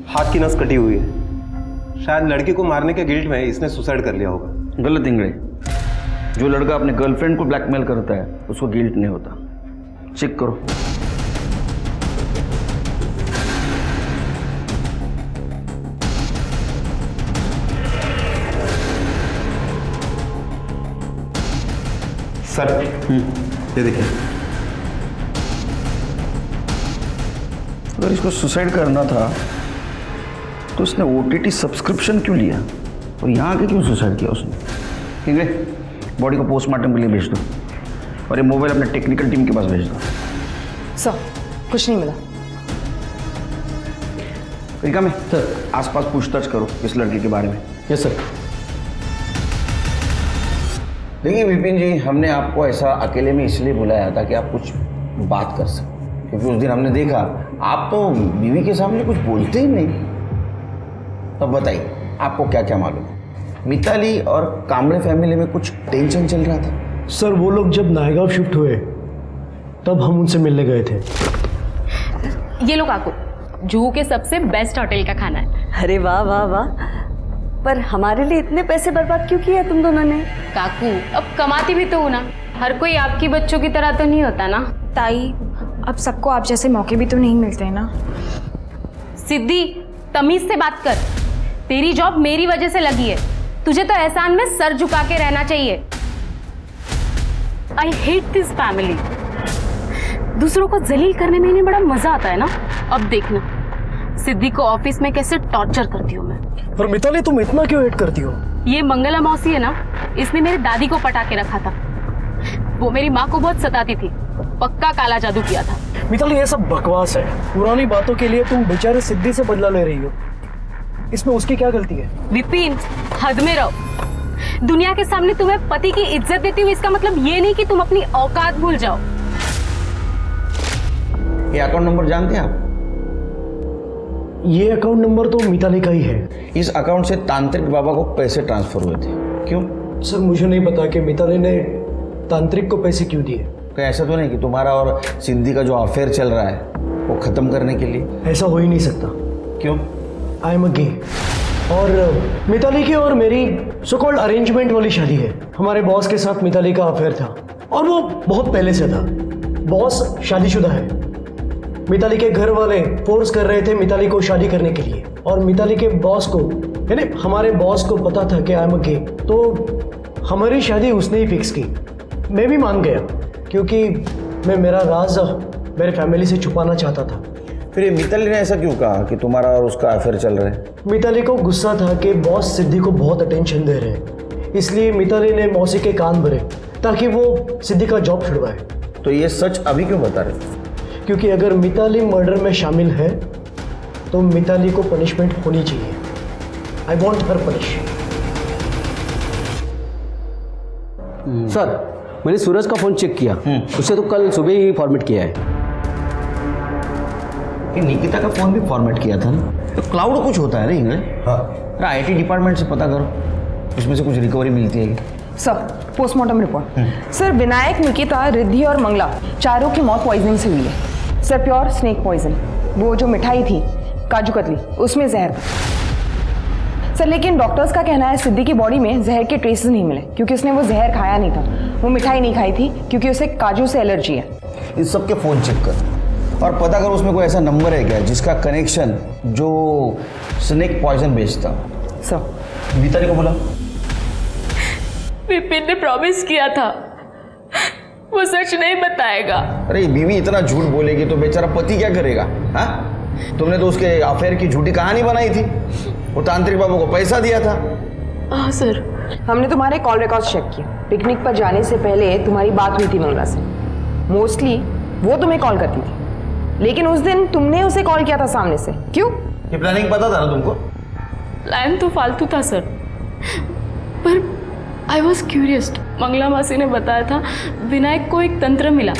हाथ की नस कटी हुई है। शायद लड़की को मारने के गिल्ट में इसने सुसाइड कर लिया होगा। गलत इंगड़े, जो लड़का अपने गर्लफ्रेंड को ब्लैकमेल करता है उसको गिल्ट नहीं होता। चेक करो। सर ये देखिए, अगर इसको सुसाइड करना था तो उसने OTT सब्सक्रिप्शन क्यों लिया और यहाँ के क्यों सुसाइड किया उसने? ठीक है, बॉडी को पोस्टमार्टम के लिए भेज दो और ये मोबाइल अपने टेक्निकल टीम के पास भेज दो। सर कुछ नहीं मिला। तरीका में सर आसपास पूछताछ करो इस लड़के के बारे में। Yes sir. देखिए विपिन जी, हमने आपको ऐसा अकेले में इसलिए बुलाया था कि आप कुछ बात कर सकें, क्योंकि उस दिन हमने देखा आप तो बीवी के सामने कुछ बोलते ही नहीं। तो बताइए आपको क्या क्या मालूम है? मिताली और कामड़े फैमिली में कुछ टेंशन चल रहा था? सर वो लोग जब नायगांव शिफ्ट हुए तब हम उनसे मिलने गए थे। ये लो काकू, जुहू के सबसे बेस्ट होटल का खाना है। अरे वाह वाह वाह, पर हमारे लिए इतने पैसे बर्बाद क्यों किए तुम दोनों ने? काकू अब कमाती भी तो हो ना, हर कोई आपकी बच्चों की तरह तो नहीं होता ना। ताई, अब सबको आप जैसे मौके भी तो नहीं मिलते हैं ना। सिद्धि, तमीज से बात कर। तेरी जॉब मेरी वजह से लगी है, तुझे तो एहसान में सर झुका के रहना चाहिए। I hate this family. दूसरों को जलील करने में इन्हें बड़ा मजा आता है ना। अब देखना सिद्धि को ऑफिस में कैसे टॉर्चर करती हूँ मैं। पर मिताली तुम इतना क्यों हेट करती हो? ये मंगला मौसी है ना, इसने मेरी दादी को पटा के रखा था। वो मेरी माँ को बहुत सताती थी, पक्का काला जादू किया था। मिताली ये सब बकवास है। पुरानी बातों के लिए तुम बेचारे सिद्धि से बदला ले रही हो, इसमें उसकी क्या गलती है? विपिन, हद में रहो। दुनिया के सामने तुम्हें पति की इज्जत देती हूँ, इसका मतलब ये नहीं कि तुम अपनी औकात भूल जाओ। ये अकाउंट नंबर जानते हैं आप? ये अकाउंट नंबर तो मिताली का ही है। इस अकाउंट से तांत्रिक बाबा को पैसे ट्रांसफर हुए थे। क्यों? सर मुझे नहीं पता कि मिताली ने तांत्रिक को पैसे क्यों दिए। कहीं ऐसा तो नहीं कि तुम्हारा और सिद्धि का जो अफेयर चल रहा है वो खत्म करने के लिए? ऐसा हो ही नहीं सकता। क्यों? आई एम अ गे, और मिताली की और मेरी सो कॉल्ड अरेंजमेंट वाली शादी है। हमारे बॉस के साथ मिताली का अफेयर था और वो बहुत पहले से था। बॉस शादीशुदा है। मिताली के घर वाले फोर्स कर रहे थे मिताली को शादी करने के लिए, और मिताली के बॉस को यानी हमारे बॉस को पता था कि आई एम अ गे, तो हमारी शादी उसने ही फिक्स की। मैं भी मान गया क्योंकि मैं मेरा राज मेरे फैमिली से छुपाना चाहता था। फिर ये मिताली ने ऐसा क्यों कहा कि तुम्हारा और उसका अफेयर चल रहा है? मिताली को गुस्सा था कि बॉस सिद्धि को बहुत अटेंशन दे रहे हैं, इसलिए मिताली ने मौसी के कान भरे ताकि वो सिद्धि का जॉब छुड़वाए। तो ये सच अभी क्यों बता रहे? क्योंकि अगर मिताली मर्डर में शामिल है तो मिताली को पनिशमेंट होनी चाहिए। I want her punish. Sir मैंने सूरज का फोन चेक किया, उसे तो कल सुबह ही फॉर्मेट किया है। निकिता का फोन भी फॉर्मेट किया था ना? तो क्लाउड कुछ होता है ना इंग्लिश? हाँ, IT डिपार्टमेंट से पता करो, उसमें से कुछ रिकवरी मिलती है। Sir postmortem report. Sir Vinayak, Nikita, Riddhi और मंगला चारों की मौत पॉइजनिंग से हुई है। Sir pure snake poison. वो जो मिठाई थी काजू कतली, उसमें जहर था। सर लेकिन डॉक्टर्स का कहना है सिद्धि की बॉडी में जहर के ट्रेसेस नहीं मिले क्योंकि उसने वो जहर खाया नहीं था। वो मिठाई नहीं खाई थी क्योंकि उसे काजू से एलर्जी है। इस सब के फोन चेक कर और पता करो उसमें कोई ऐसा नंबर है क्या जिसका कनेक्शन जो स्नेक पॉइजन बेचता। सर मिताली को बोला। विपिन ने प्रॉमिस किया था वो सच नहीं बताएगा। अरे बीवी इतना झूठ बोलेगी तो बेचारा पति क्या करेगा? हाँ, तुमने तो उसके अफेयर की झूठी कहानी बनाई थी। वो तांत्रिक बाबू को पैसा दिया था। हाँ सर, हमने तुम्हारे कॉल रिकॉर्ड्स चेक किए। पिकनिक पर जाने से पहले तुम्हारी बात हुई थी मंगला से। मोस्टली वो तुम्हें कॉल करती थी, लेकिन उस दिन तुमने उसे कॉल किया था सामने से। क्यों? ये प्लानिंग पता था ना तुमको? प्लान तो फालतू था सर, पर आई वॉज क्यूरियस। मंगला मासी ने बताया था विनायक को एक तंत्र मिला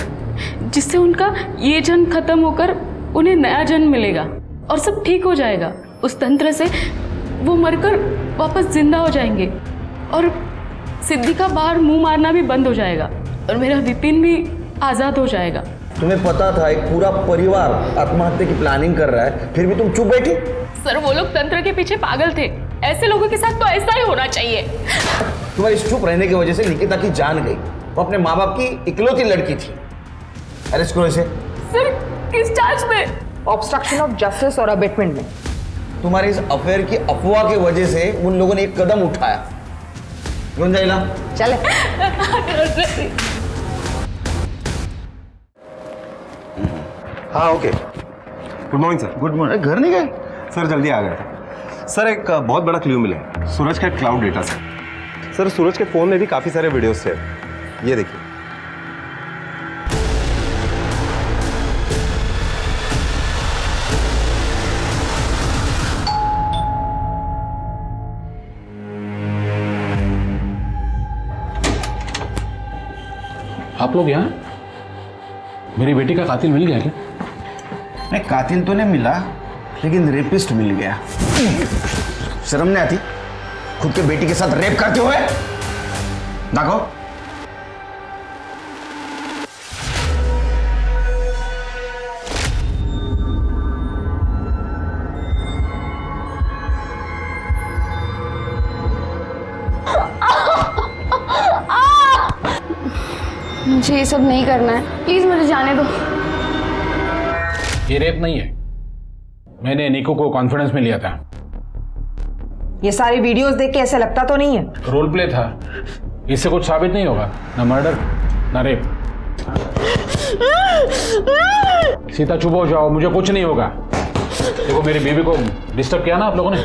जिससे उनका ये जन्म खत्म होकर उन्हें नया जन्म मिलेगा और सब ठीक हो जाएगा। उस तंत्र से वो मरकर वापस जिंदा हो जाएंगे और सिद्धि का बाहर मुंह मारना भी बंद हो जाएगा और मेरा विपिन भी आज़ाद हो जाएगा। तुम्हें पता था एक पूरा परिवार आत्महत्या की प्लानिंग कर रहा है, फिर भी तुम चुप बैठी? सर वो लोग तंत्र के पीछे पागल थे। ऐसे लोगों के साथ तो ऐसा ही होना चाहिए। तुम्हारी चुप रहने की वजह से निकिता की जान गई। वो अपने माँ बाप की इकलौती लड़की थी। अरेस्ट करो इसे। सर किस चार्ज में? ऑब्स्ट्रक्शन ऑफ जस्टिस और अबेटमेंट में। तुम्हारे इस अफेयर की अफवाह की वजह से उन लोगों ने एक कदम उठाया। गुंजाइला चले। हाँ okay. Good morning sir. Good morning. घर नहीं गए? सर जल्दी आ गए थे सर। एक बहुत बड़ा क्लू मिला है, सूरज का क्लाउड डेटा सर। सूरज के फोन में भी काफी सारे वीडियोस थे, ये देखिए। आप लोग यहाँ? मेरी बेटी का कातिल मिल गया क्या? नहीं, कातिल तो नहीं मिला, लेकिन रेपिस्ट मिल गया। शर्म नहीं आती खुद के बेटी के साथ रेप करते हुए? देखो मुझे ये सब नहीं करना है, प्लीज मुझे जाने दो। ये रेप नहीं है। मैंने निको को कॉन्फिडेंस में लिया था। ये सारी वीडियोस देख के ऐसा लगता तो नहीं है? रोल प्ले था, इससे कुछ साबित नहीं होगा, ना मर्डर ना रेप। सीता चुप हो जाओ, मुझे कुछ नहीं होगा। देखो मेरी बीवी को डिस्टर्ब किया ना आप लोगों ने।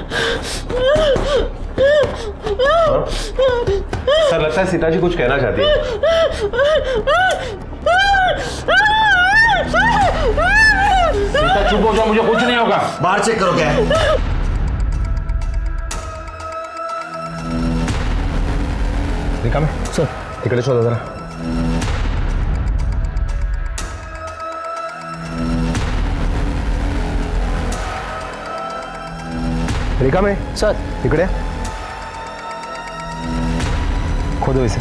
सर लगता है सीता जी कुछ कहना चाहती है। सीता चुप हो जाओ, मुझे कुछ नहीं होगा। बाहर चेक करो क्या है। देखा मैं सर तिकडे शोधा जरा। रेखा में सर तिकडे खोदो इसे।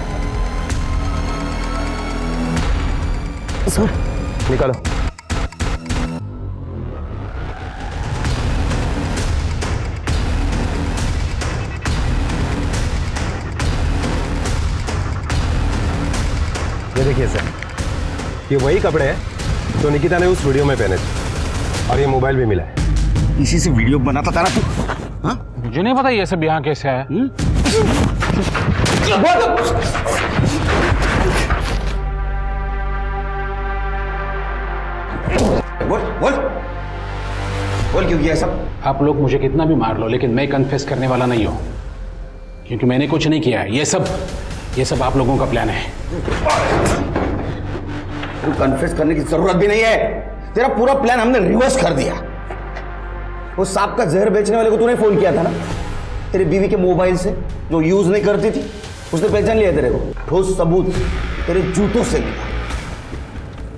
सर निकालो। ये देखिए सर, ये वही कपड़े हैं जो निकिता ने उस वीडियो में पहने थे और ये मोबाइल भी मिला है। इसी से वीडियो बनाता था ना तू? हाँ? मुझे नहीं पता ये सब यहाँ कैसे आया। बोल बोल बोल क्यों किया सब? आप लोग मुझे कितना भी मार लो, लेकिन मैं कन्फेस करने वाला नहीं हूँ, क्योंकि मैंने कुछ नहीं किया। ये सब आप लोगों का प्लान है। तू कन्फेस करने की जरूरत भी नहीं है, तेरा पूरा प्लान हमने रिवर्स कर दिया। उस सांप का जहर बेचने वाले को तूने फोन किया था ना, तेरी बीवी के मोबाइल से, जो यूज नहीं करती थी, उसने पहचान लिया तेरे को। ठोस सबूत तेरे जूतों से मिला,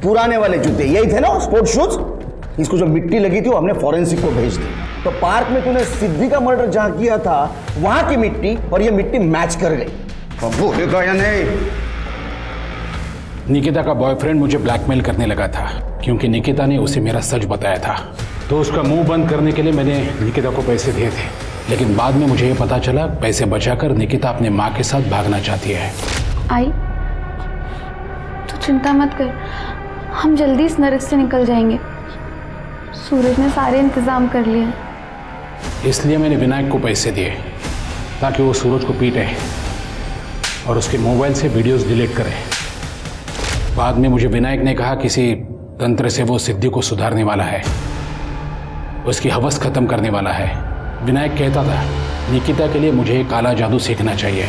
पुराने वाले जूते यही थे ना, स्पोर्ट्स शूज। इसको जो मिट्टी लगी थी वो हमने फॉरेंसिक को भेज दी। तो पार्क में तूने सिद्धि का मर्डर जहां किया था वहां की मिट्टी और ये मिट्टी मैच कर गई। बोलेगा या नहीं? निकिता का बॉयफ्रेंड मुझे ब्लैकमेल करने लगा था, क्योंकि निकिता ने उसे मेरा सच बताया था। तो उसका मुंह बंद करने के लिए मैंने निकिता को पैसे दिए थे, लेकिन बाद में मुझे ये पता चला पैसे बचाकर निकिता अपने माँ के साथ भागना चाहती है। आई, तू चिंता मत कर, हम जल्दी इस नरक से निकल जाएंगे। सूरज ने सारे इंतजाम कर लिए। इसलिए मैंने विनायक को पैसे दिए ताकि वो सूरज को पीटे और उसके मोबाइल से वीडियोस डिलीट करे। बाद में मुझे विनायक ने कहा किसी तंत्र से वो सिद्धि को सुधारने वाला है, उसकी हवस खत्म करने वाला है। विनायक कहता था निकिता के लिए मुझे काला जादू सीखना चाहिए,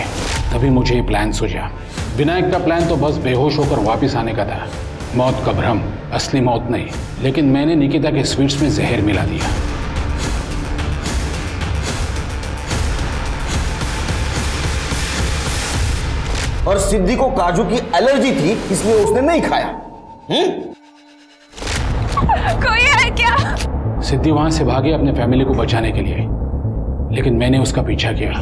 तभी मुझे ये प्लान सूझा। विनायक का प्लान तो बस बेहोश होकर वापस आने का था, मौत का भ्रम, असली मौत नहीं। लेकिन मैंने निकिता के स्वीट्स में जहर मिला दिया। और सिद्धि को काजू की एलर्जी थी, इसलिए उसने नहीं खाया। कोई है क्या? सिद्धि वहां से भागे अपने फैमिली को बचाने के लिए, लेकिन मैंने उसका पीछा किया,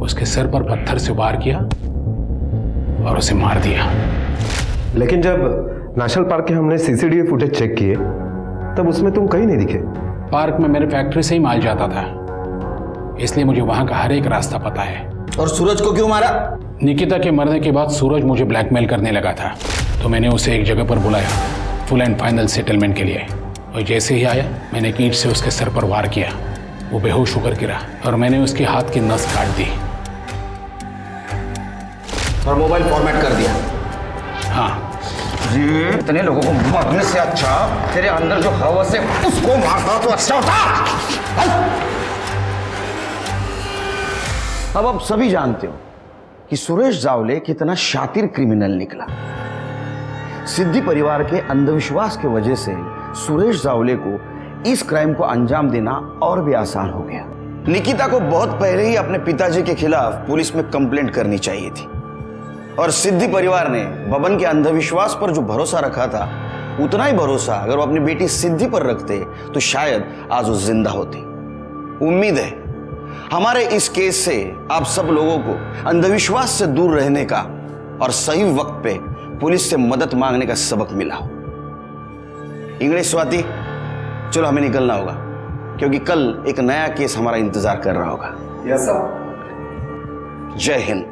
उसके सर पर पत्थर से वार किया और उसे मार दिया। लेकिन जब नेशनल पार्क के हमने सीसीटीवी फुटेज चेक किए तब उसमें तुम कहीं नहीं दिखे। पार्क में मेरे फैक्ट्री से ही माल जाता था, इसलिए मुझे वहां का हर एक रास्ता पता है। और सूरज को क्यों मारा? निकिता के मरने के बाद सूरज मुझे ब्लैकमेल करने लगा था, तो मैंने उसे एक जगह पर बुलाया फुल एंड फाइनल सेटलमेंट के लिए। और जैसे ही आया मैंने एक ईंट से उसके सर पर वार किया, वो बेहोश होकर गिरा और मैंने उसके हाथ की नस काट दी और मोबाइल फॉर्मेट कर दिया। हाँ, ये इतने लोगों को मारने से अच्छा तेरे अंदर जो हवस है उसको मारता तो अच्छा होता। अब आप सभी जानते हो कि सुरेश जावले कितना शातिर क्रिमिनल निकला। सिद्धि परिवार के अंधविश्वास की वजह से सुरेश जावले को इस क्राइम को अंजाम देना और भी आसान हो गया। निकिता को बहुत पहले ही अपने पिताजी के खिलाफ पुलिस में कंप्लेंट करनी चाहिए थी, और सिद्धि परिवार ने बबन के अंधविश्वास पर जो भरोसा रखा था, उतना ही भरोसा अगर वो अपनी बेटी सिद्धि पर रखते तो शायद आज वो जिंदा होती। उम्मीद है हमारे इस केस से आप सब लोगों को अंधविश्वास से दूर रहने का और सही वक्त पे पुलिस से मदद मांगने का सबक मिला हो। इंग्लिश स्वाति, चलो हमें निकलना होगा, क्योंकि कल एक नया केस हमारा इंतजार कर रहा होगा। Yes sir. जय हिंद।